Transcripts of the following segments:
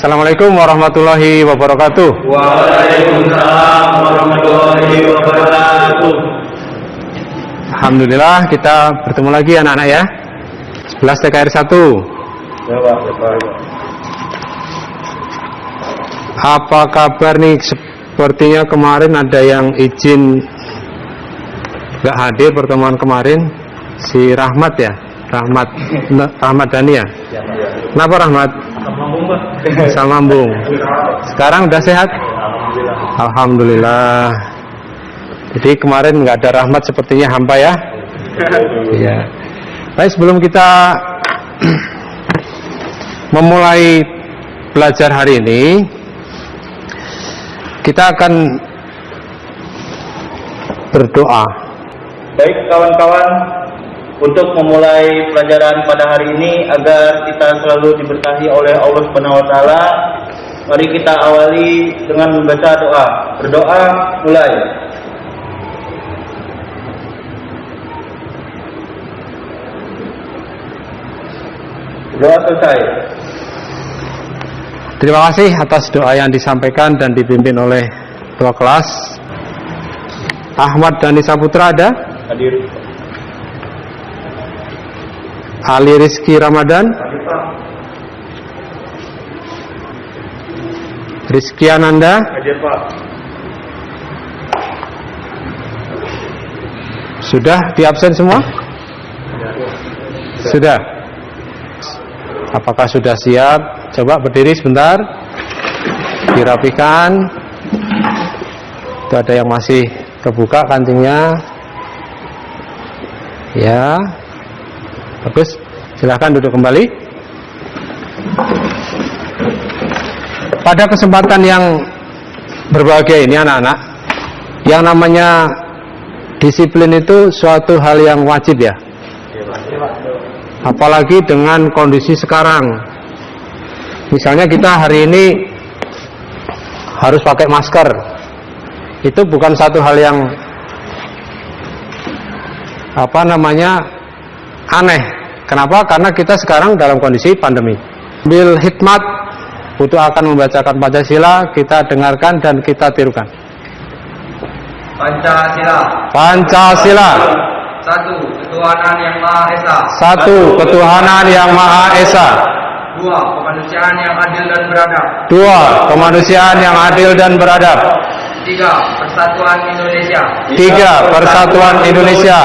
Assalamualaikum warahmatullahi wabarakatuh. Waalaikumsalam warahmatullahi wabarakatuh. Alhamdulillah kita bertemu lagi anak-anak ya. 11 TKR 1. Apa kabar nih? Sepertinya kemarin ada yang izin gak hadir pertemuan kemarin. Si Rahmat ya, Rahmat Dhani ya. Kenapa Rahmat? Sama Bung. Sekarang udah sehat? Alhamdulillah. Jadi kemarin nggak ada Rahmat, sepertinya hampa ya. Iya. Baik, sebelum kita memulai belajar hari ini, kita akan berdoa. Baik kawan-kawan, untuk memulai pelajaran pada hari ini agar kita selalu diberkahi oleh Allah Subhanahu wa taala, mari kita awali dengan membaca doa. Berdoa mulai. Doa selesai. Terima kasih atas doa yang disampaikan dan dipimpin oleh ketua kelas. Ahmad Dhani Saputra ada? Hadir. Ali Rizky Ramadan, Rizky Ananda, Hadir Pak. Sudah di absen semua? Sudah. Apakah sudah siap? Coba berdiri sebentar, dirapikan. Itu ada yang masih kebuka kancingnya. Ya, bagus. Silahkan duduk kembali. Pada kesempatan yang berbahagia ini anak-anak, yang namanya disiplin itu suatu hal yang wajib ya. Apalagi dengan kondisi sekarang. Misalnya kita hari ini harus pakai masker. Itu bukan satu hal yang aneh. Kenapa? Karena kita sekarang dalam kondisi pandemi. Bil hikmat untuk akan membacakan Pancasila, kita dengarkan dan kita tirukan. Pancasila. Pancasila. 1. Ketuhanan yang Maha Esa. 1. Ketuhanan yang Maha Esa. 2. Kemanusiaan yang adil dan beradab. 2. Kemanusiaan yang adil dan beradab. 3. Persatuan Indonesia. 3. Persatuan Indonesia.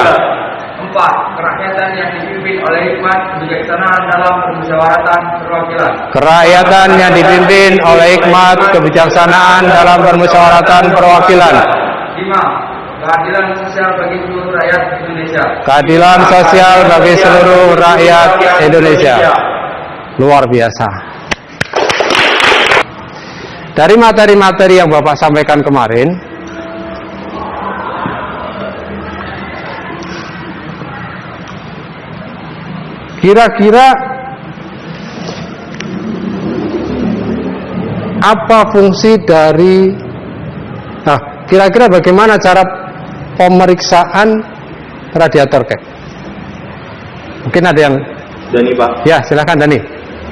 4. Kerakyatan yang dipimpin oleh hikmat kebijaksanaan dalam permusyawaratan perwakilan. Kerakyatan yang dipimpin oleh hikmat kebijaksanaan dalam permusyawaratan perwakilan. 5. Keadilan sosial bagi seluruh rakyat Indonesia. Keadilan sosial bagi seluruh rakyat Indonesia. Luar biasa. Dari materi-materi yang Bapak sampaikan kemarin, kira-kira apa fungsi dari kira-kira bagaimana cara pemeriksaan radiator kek? Mungkin ada yang Dani Pak. ya, silakan Dani.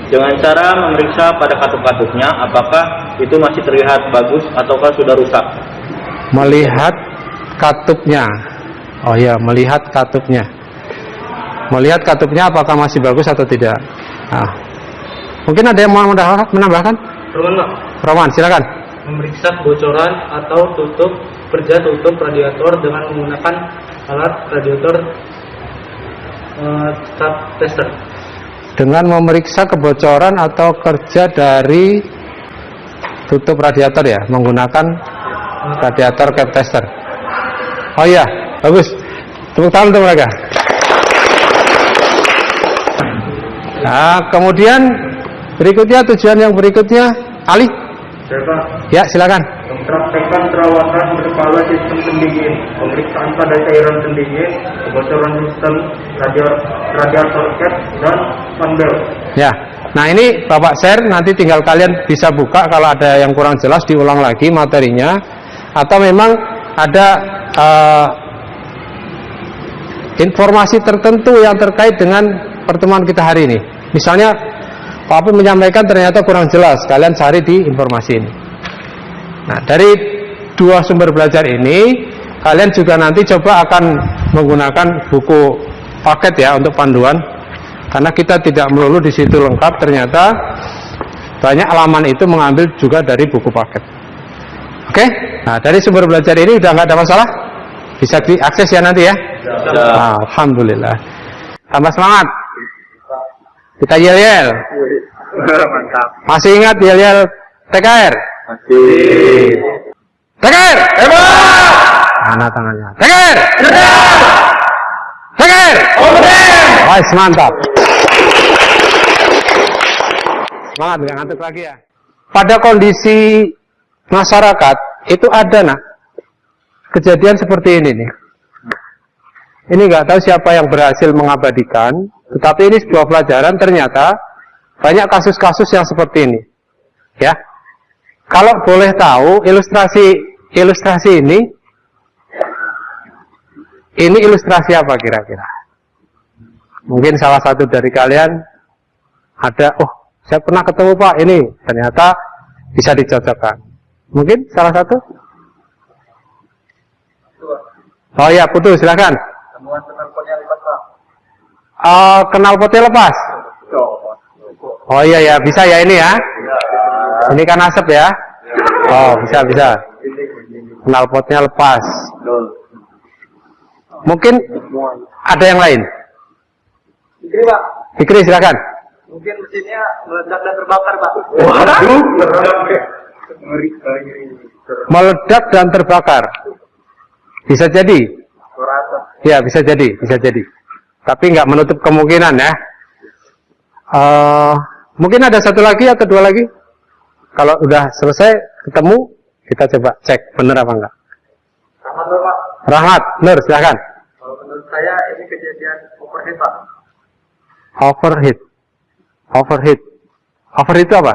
Dengan cara memeriksa pada katup-katupnya, apakah itu masih terlihat bagus ataukah sudah rusak? Melihat katupnya. Oh ya, melihat katupnya. Melihat katupnya apakah masih bagus atau tidak. Mungkin ada yang mau menambahkan? Roman, silakan. Memeriksa kebocoran atau kerja tutup radiator dengan menggunakan alat radiator tester. Dengan memeriksa kebocoran atau kerja dari tutup radiator ya, menggunakan radiator cap tester. Oh iya, bagus. Tepuk tangan untuk mereka. Nah, kemudian berikutnya, tujuan yang berikutnya, Ali. Ya, silakan. Mempraktekkan perawatan berkala sistem pendingin, pemeriksaan pada cairan pendingin, kebocoran sistem radiator cap dan panbel. Ya, nah ini Bapak share, nanti tinggal kalian bisa buka, kalau ada yang kurang jelas diulang lagi materinya, atau memang ada informasi tertentu yang terkait dengan pertemuan kita hari ini. Misalnya Tapi menyampaikan ternyata kurang jelas. Kalian cari di informasi ini. Nah, dari dua sumber belajar ini, kalian juga nanti coba akan menggunakan buku paket ya untuk panduan. Karena kita tidak melulu di situ lengkap, ternyata banyak halaman itu mengambil juga dari buku paket. Oke? Nah, dari sumber belajar ini udah nggak ada masalah? Bisa diakses ya nanti ya? Nah, alhamdulillah. Tambah semangat. Kita yel-yel. Mantap. Masih ingat yel-yel TKR? Masih. TKR! Hebat! Mana tangannya? TKR! TKR! Wah, mantap. Semangat, nggak ngantuk lagi ya. Pada kondisi masyarakat itu ada nak kejadian seperti ini nih. Ini nggak tahu siapa yang berhasil mengabadikan, tetapi ini sebuah pelajaran, ternyata banyak kasus-kasus yang seperti ini. Ya, kalau boleh tahu ilustrasi ini ilustrasi apa kira-kira? Mungkin salah satu dari kalian ada, oh saya pernah ketemu Pak ini, ternyata bisa dicocokkan. Mungkin salah satu? Oh ya, Putu, silakan. Knalpotnya lepas. Oh iya ya, bisa ya ini ya. Ini kan asap ya. Oh, bisa. Knalpotnya lepas. Mungkin ada yang lain. Fikri, Pak. Fikri, silakan. Mungkin mesinnya meledak dan terbakar, Pak. Waduh. Meledak dan terbakar. Bisa jadi. Ya, bisa jadi. Tapi nggak menutup kemungkinan ya. Mungkin ada satu lagi atau dua lagi. Kalau udah selesai ketemu, kita coba cek bener apa enggak. Rahmat, Pak. Rahmat, Nur, silakan. Kalau menurut saya ini kejadian overheat, Pak. Overheat itu apa?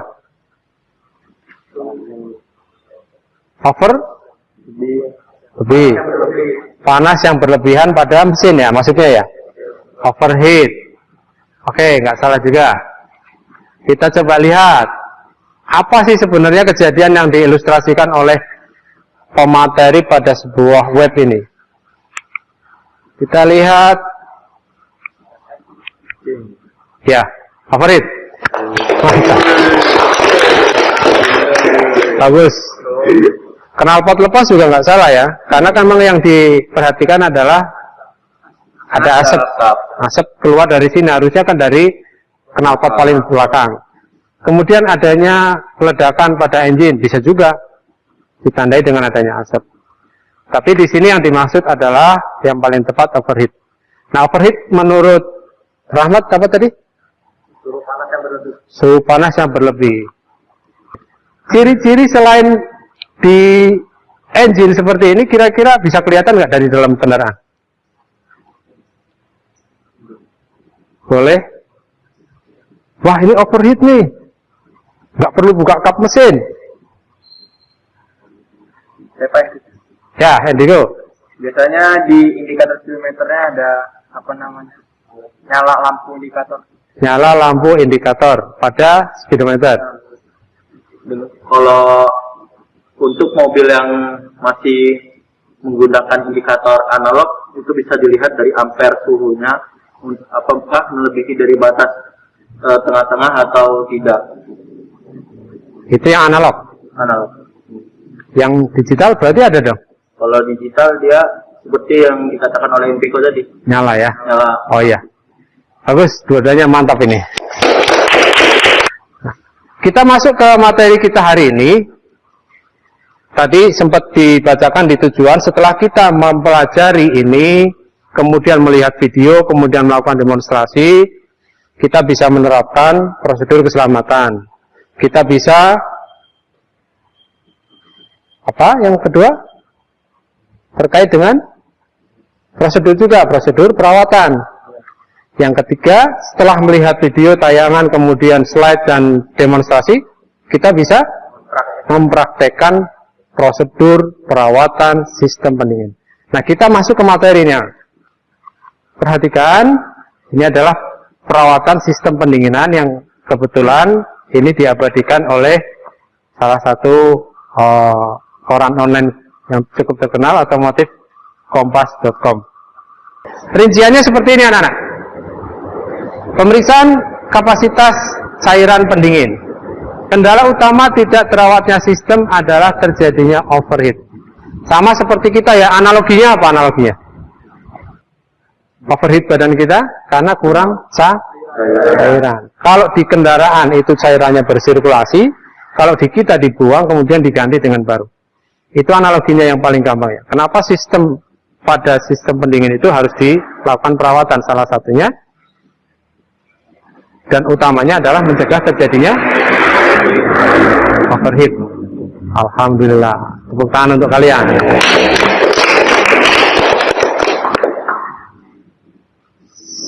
Lebih. Panas yang berlebihan pada mesin ya, maksudnya ya. Overheat. Oke, nggak salah juga. Kita coba lihat apa sih sebenarnya kejadian yang diilustrasikan oleh pemateri pada sebuah web ini. Kita lihat. Ya, overheat. Mantap. Bagus. Knalpot lepas juga nggak salah ya, karena kan memang yang diperhatikan adalah ada asap keluar dari sini, harusnya kan dari knalpot paling belakang. Kemudian adanya ledakan pada engine, bisa juga ditandai dengan adanya asap. Tapi di sini yang dimaksud adalah yang paling tepat overheat. Nah, overheat menurut Rahmat apa tadi? Suhu panas yang berlebih. Ciri-ciri selain di engine seperti ini kira-kira bisa kelihatan nggak dari dalam kendaraan? Boleh? Wah, ini overheat nih. Nggak perlu buka kap mesin. Ya, Hendigo. Biasanya di indikator speedometernya ada apa namanya? Nyala lampu indikator. Nyala lampu indikator pada speedometer. Kalau untuk mobil yang masih menggunakan indikator analog itu bisa dilihat dari ampere suhunya, apakah melebihi dari batas tengah-tengah atau tidak. Itu yang analog. Yang digital berarti ada dong. Kalau digital dia seperti yang dikatakan oleh Impiko tadi. Nyala ya. Nyala. Oh iya. Bagus, dua-duanya mantap ini. Nah, kita masuk ke materi kita hari ini. Tadi sempat dibacakan di tujuan, setelah kita mempelajari ini, kemudian melihat video, kemudian melakukan demonstrasi, kita bisa menerapkan prosedur keselamatan. Kita bisa, apa yang kedua? Terkait dengan prosedur juga, prosedur perawatan. Yang ketiga, setelah melihat video, tayangan, kemudian slide dan demonstrasi, kita bisa mempraktekkan prosedur perawatan sistem pendingin. Nah, kita masuk ke materinya. Perhatikan, ini adalah perawatan sistem pendinginan yang kebetulan ini diabadikan oleh salah satu koran online yang cukup terkenal, otomotif kompas.com. Rinciannya seperti ini anak-anak. Pemeriksaan kapasitas cairan pendingin. Kendala utama tidak terawatnya sistem adalah terjadinya overheat. Sama seperti kita ya, analoginya apa analoginya? Overheat badan kita karena kurang cairan. Kalau di kendaraan itu cairannya bersirkulasi, kalau di kita dibuang kemudian diganti dengan baru. Itu analoginya yang paling gampang ya. Kenapa pada sistem pendingin itu harus dilakukan perawatan salah satunya? Dan utamanya adalah mencegah terjadinya overheat. Alhamdulillah. Tepuk tangan untuk kalian.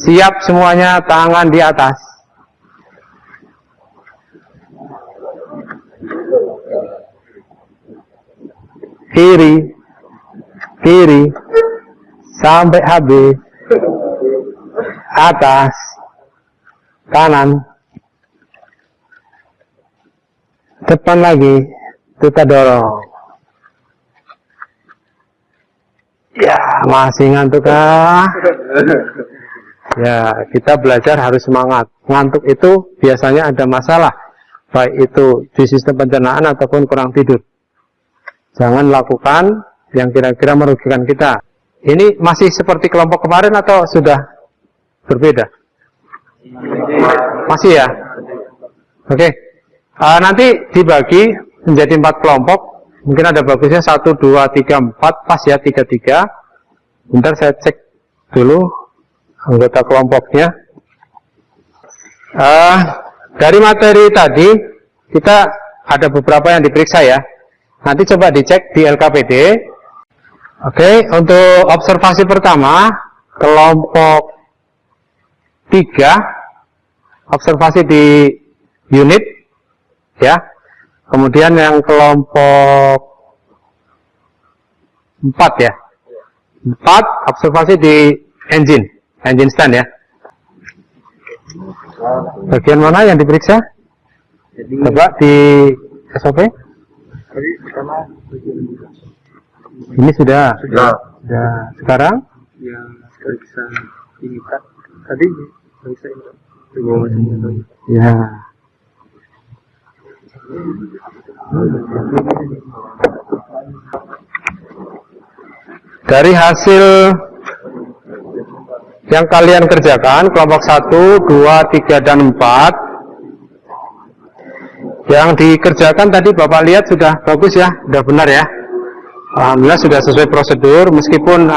Siap semuanya, tangan di atas. Kiri, sampai habis. Atas, kanan, depan lagi, kita dorong. Ya, masih ngantuk kah? Ya, kita belajar harus semangat. Ngantuk itu biasanya ada masalah, baik itu di sistem pencernaan ataupun kurang tidur. Jangan lakukan yang kira-kira merugikan kita. Ini masih seperti kelompok kemarin atau sudah berbeda? Masih ya? Oke. Nanti dibagi menjadi 4 kelompok. Mungkin ada bagusnya 1, 2, 3, 4. Pas ya 3, 3. Bentar saya cek dulu anggota kelompoknya. Dari materi tadi kita ada beberapa yang diperiksa ya. Nanti coba dicek di LKPD. Oke, untuk observasi pertama, kelompok 3, observasi di unit, ya. Kemudian yang kelompok 4 ya. 4, observasi di engine stand ya. Bagian mana yang diperiksa? Coba di SOP. Ini sudah. Sekarang? Ya, periksa ini Pak. Tadi periksa ini. Ya. Dari hasil yang kalian kerjakan, kelompok 1, 2, 3, dan 4, yang dikerjakan tadi Bapak lihat sudah bagus ya, sudah benar ya. Alhamdulillah sudah sesuai prosedur, meskipun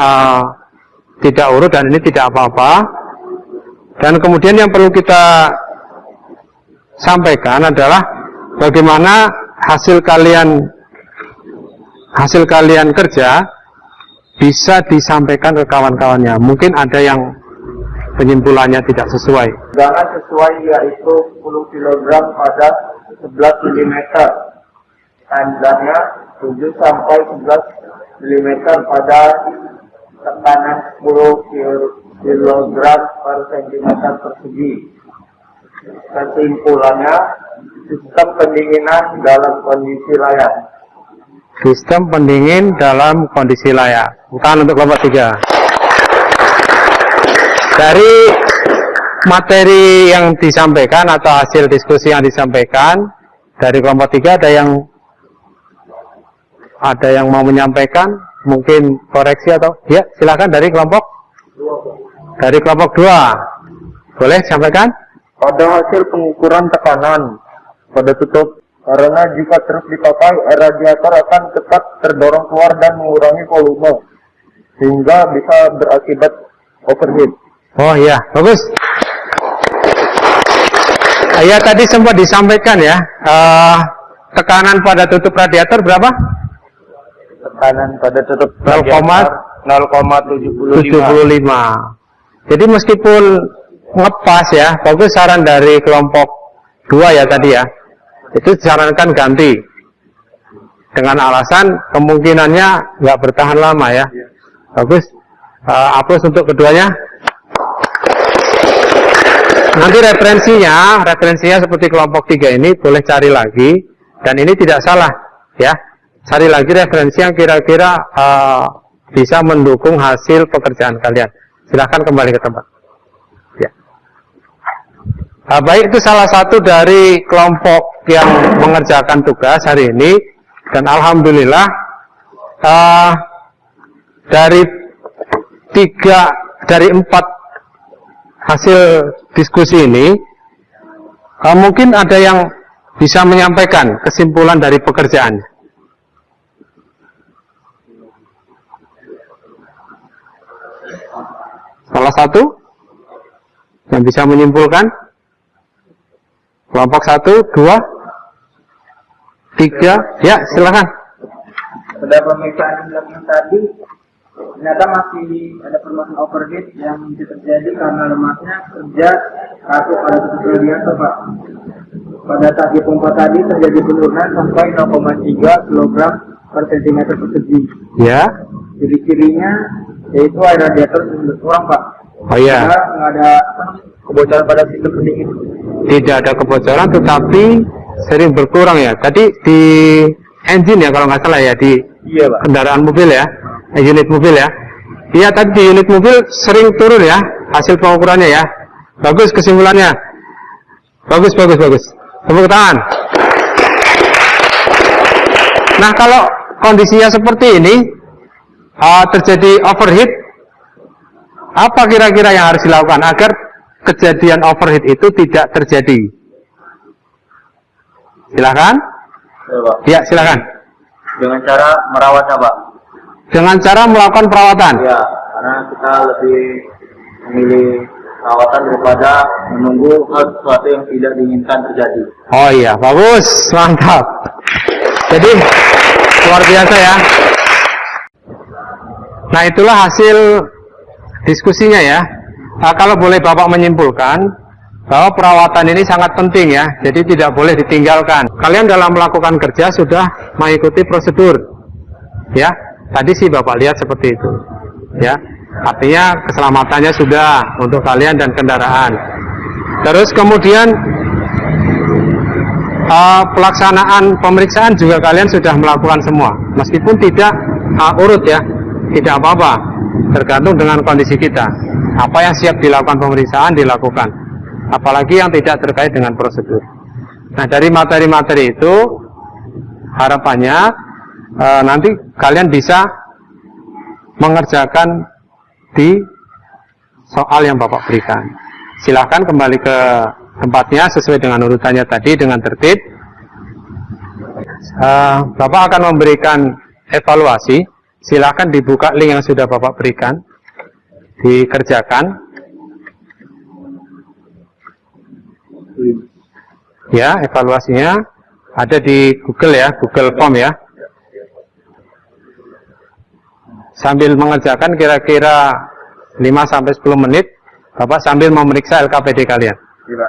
tidak urut dan ini tidak apa-apa. Dan kemudian yang perlu kita sampaikan adalah bagaimana hasil kalian kerja bisa disampaikan ke kawan-kawannya. Mungkin ada yang penyimpulannya tidak sesuai. Jangan sesuai yaitu 10 kg pada 11 mm. Tandanya 7 sampai 11 mm pada tekanan 10 kg per cm persegi. Kesimpulannya, sistem pendinginan dalam kondisi layak. Sistem pendingin dalam kondisi layak. Bukan untuk kelompok 3. Dari materi yang disampaikan atau hasil diskusi yang disampaikan dari kelompok 3 ada yang mau menyampaikan, mungkin koreksi atau ya silakan dari kelompok 2. Boleh sampaikan? Pada hasil pengukuran tekanan pada tutup, karena jika terus dipakai, radiator akan tetap terdorong keluar dan mengurangi volume, sehingga bisa berakibat overheat. Oh iya, bagus. Ya tadi sempat disampaikan ya, tekanan pada tutup radiator berapa? Tekanan pada tutup 0,75. Jadi meskipun ngepas ya, bagus saran dari kelompok 2 ya tadi ya. Itu disarankan ganti. Dengan alasan kemungkinannya nggak bertahan lama ya. Bagus. Aplaus untuk keduanya. Nanti referensinya seperti kelompok 3 ini boleh cari lagi, dan ini tidak salah ya. Cari lagi referensi yang kira-kira bisa mendukung hasil pekerjaan kalian. Silahkan kembali ke tempat. Ya. Baik, itu salah satu dari kelompok yang mengerjakan tugas hari ini, dan alhamdulillah dari 4 hasil diskusi ini, mungkin ada yang bisa menyampaikan kesimpulan dari pekerjaan. Salah satu yang bisa menyimpulkan? Kelompok 1, 2, 3, ya silakan. Pada pemeriksaan yang tadi, ternyata masih ada permasalahan overheat yang bisa terjadi karena lemasnya kerja satu pada tutup radiator, Pak. Pada saat dipompa tadi terjadi penurunan sampai 0,3 kg per cm persegi. Ya. Ciri-cirinya yaitu air radiator berkurang, Pak. Oh iya. Karena nggak ada kebocoran pada sistem pendingin. Tidak ada kebocoran, tetapi sering berkurang ya. Tadi di engine ya kalau nggak salah ya, di Iya, Pak. kendaraan mobil ya, unit mobil ya. Iya, tadi di unit mobil sering turun ya hasil pengukurannya ya. Bagus kesimpulannya. Bagus. Tepuk tangan. Nah, kalau kondisinya seperti ini, terjadi overheat, apa kira-kira yang harus dilakukan agar kejadian overheat itu tidak terjadi? Silakan. Ya, Pak. Ya, silakan. Dengan cara merawatnya, Pak. Dengan cara melakukan perawatan. Ya, karena kita lebih memilih perawatan daripada menunggu hal sesuatu yang tidak diinginkan terjadi. Oh iya, bagus, mantap. Jadi luar biasa ya. Nah, itulah hasil diskusinya ya. Nah, kalau boleh Bapak menyimpulkan bahwa perawatan ini sangat penting ya, jadi tidak boleh ditinggalkan. Kalian dalam melakukan kerja sudah mengikuti prosedur, ya. Tadi sih Bapak lihat seperti itu, ya. Artinya keselamatannya sudah untuk kalian dan kendaraan. Terus kemudian pelaksanaan pemeriksaan juga kalian sudah melakukan semua, meskipun tidak urut ya, tidak apa-apa, tergantung dengan kondisi kita. Apa yang siap dilakukan pemeriksaan dilakukan, apalagi yang tidak terkait dengan prosedur. Nah, dari materi-materi itu harapannya nanti kalian bisa mengerjakan di soal yang Bapak berikan. Silahkan kembali ke tempatnya sesuai dengan urutannya tadi dengan tertib. Bapak akan memberikan evaluasi. Silahkan dibuka link yang sudah Bapak berikan, dikerjakan. Ya, evaluasinya ada di Google ya, Google Form ya. Sambil mengerjakan kira-kira 5-10 menit, Bapak sambil memeriksa LKPD kalian. Iya.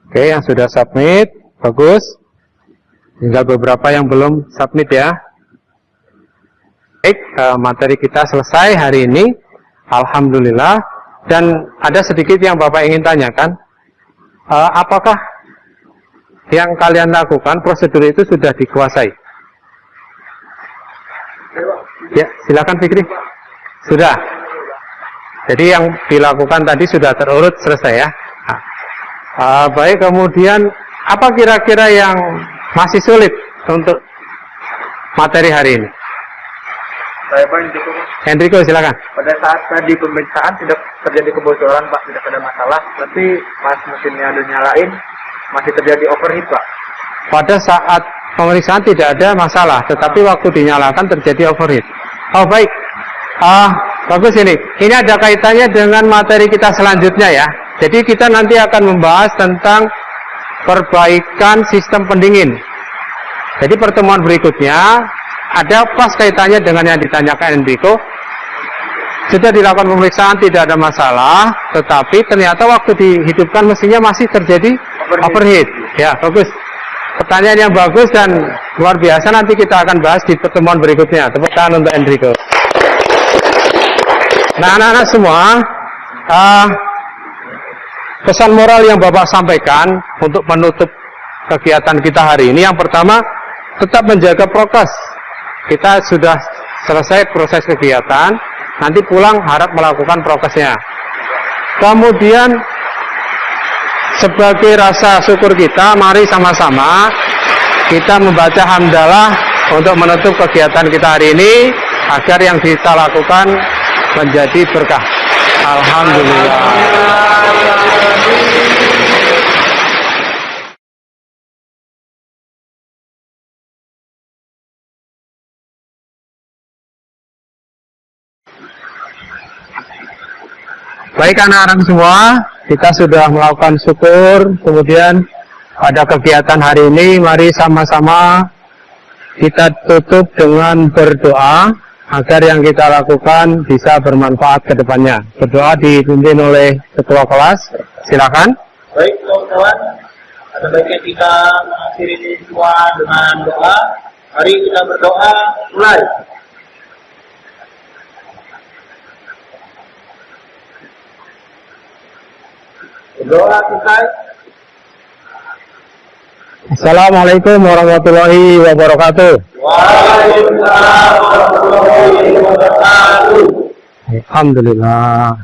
Oke, yang sudah submit, bagus. Tinggal beberapa yang belum submit ya. Baik, materi kita selesai hari ini, alhamdulillah. Dan ada sedikit yang Bapak ingin tanyakan, apakah yang kalian lakukan prosedur itu sudah dikuasai? Ya, silakan Fikri. Sudah. Jadi yang dilakukan tadi sudah terurut, selesai ya. Baik, kemudian apa kira-kira yang masih sulit untuk materi hari ini? Saya Pak Hendriko, silakan. pada saat tadi pemeriksaan tidak terjadi kebocoran, Pak, tidak ada masalah. Tapi pas mesinnya udah nyalain masih terjadi overheat, Pak. Pada saat pemeriksaan tidak ada masalah, tetapi waktu dinyalakan terjadi overheat. Oh baik, bagus ini. Ini ada kaitannya dengan materi kita selanjutnya ya. Jadi kita nanti akan membahas tentang perbaikan sistem pendingin. Jadi pertemuan berikutnya ada pas kaitannya dengan yang ditanyakan Enrico. sudah dilakukan pemeriksaan, tidak ada masalah, tetapi ternyata waktu dihidupkan mesinnya masih terjadi overheat. Ya, bagus. Pertanyaan yang bagus dan luar biasa, nanti kita akan bahas di pertemuan berikutnya. Tepuk tangan untuk Enrico. Nah, anak-anak semua, pesan moral yang Bapak sampaikan untuk menutup kegiatan kita hari ini, yang pertama, tetap menjaga prokes. Kita sudah selesai proses kegiatan, nanti pulang harap melakukan prokesnya. Kemudian sebagai rasa syukur kita, mari sama-sama kita membaca hamdalah untuk menutup kegiatan kita hari ini, agar yang kita lakukan menjadi berkah. Alhamdulillah. Baik anak-anak semua, kita sudah melakukan syukur, kemudian pada kegiatan hari ini, mari sama-sama kita tutup dengan berdoa, agar yang kita lakukan bisa bermanfaat ke depannya. Berdoa dipimpin oleh ketua kelas, silakan. Baik kawan-kawan, ada baiknya kita mengakhiri ini semua dengan doa. Mari kita berdoa, mulai. Berdoa selesai. Assalamualaikum warahmatullahi wabarakatuh. Waalaikumsalam warahmatullahi wabarakatuh. Alhamdulillah.